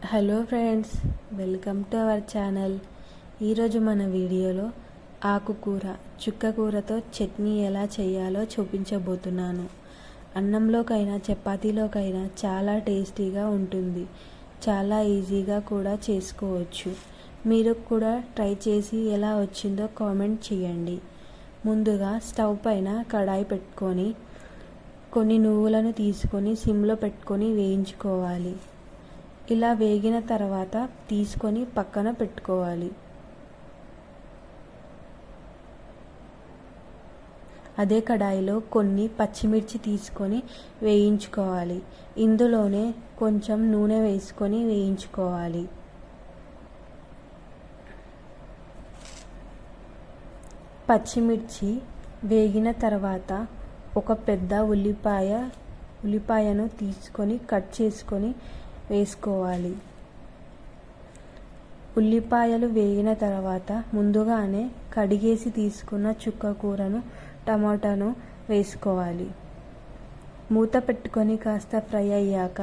Hello friends, welcome to our channel. ఈరోజు మన వీడియోలో ఆకుకూర చుక్కకూరతో చట్నీ ఎలా చేయాలో చూపించబోతున్నాను. అన్నంలోకైనా చపాతీలోకైనా చాలా టేస్టీగా ఉంటుంది. చాలా ఈజీగా కూడా చేసుకోవచ్చు. మీరు కూడా ట్రై చేసి ఎలా వచ్చిందో కామెంట్ చేయండి. ముందుగా స్టవ్ పైన కడాయి పెట్టుకొని కొన్ని నువ్వులను తీసుకొని సిమ్లో పెట్టుకొని వేయించుకోవాలి. ఇలా వేగిన తర్వాత తీసుకొని పక్కన పెట్టుకోవాలి. అదే కడాయిలో కొన్ని పచ్చిమిర్చి తీసుకొని వేయించుకోవాలి. ఇందులోనే కొంచెం నూనె వేసుకొని వేయించుకోవాలి. పచ్చిమిర్చి వేగిన తర్వాత ఒక పెద్ద ఉల్లిపాయను తీసుకొని కట్ చేసుకొని వేసుకోవాలి. ఉల్లిపాయలు వేగిన తర్వాత ముందుగానే కడిగేసి తీసుకున్న చుక్కకూరను టమాటాను వేసుకోవాలి. మూత పెట్టుకొని కాస్త ఫ్రై అయ్యాక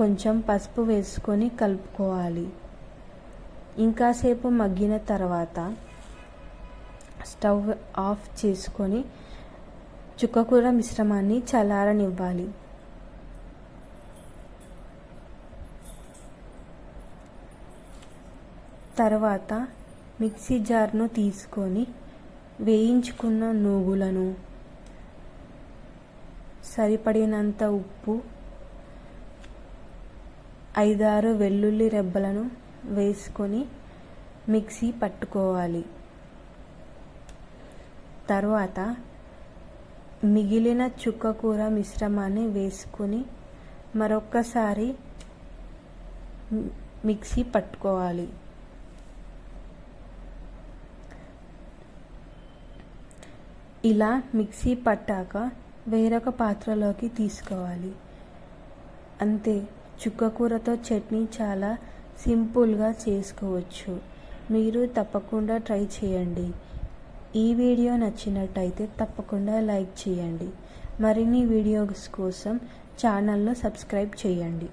కొంచెం పసుపు వేసుకొని కలుపుకోవాలి. ఇంకాసేపు మగ్గిన తర్వాత స్టవ్ ఆఫ్ చేసుకొని చుక్కకూర మిశ్రమాన్ని చల్లారనివ్వాలి. తర్వాత మిక్సీ జార్ను తీసుకొని వేయించుకున్న నువ్వులను, సరిపడినంత ఉప్పు, 5-6 వెల్లుల్లి రెబ్బలను వేసుకొని మిక్సీ పట్టుకోవాలి. తర్వాత మిగిలిన చుక్కకూర మిశ్రమాన్ని వేసుకొని మరొక్కసారి మిక్సీ పట్టుకోవాలి. ఇలా మిక్సీ పట్టాక వేరొక పాత్రలోకి తీసుకోవాలి. అంతే, చుక్కకూరతో చట్నీ చాలా సింపుల్గా చేసుకోవచ్చు. మీరు తప్పకుండా ట్రై చేయండి. ఈ వీడియో నచ్చినట్టయితే తప్పకుండా లైక్ చేయండి. మరిన్ని వీడియోస్ కోసం ఛానల్ను సబ్స్క్రైబ్ చేయండి.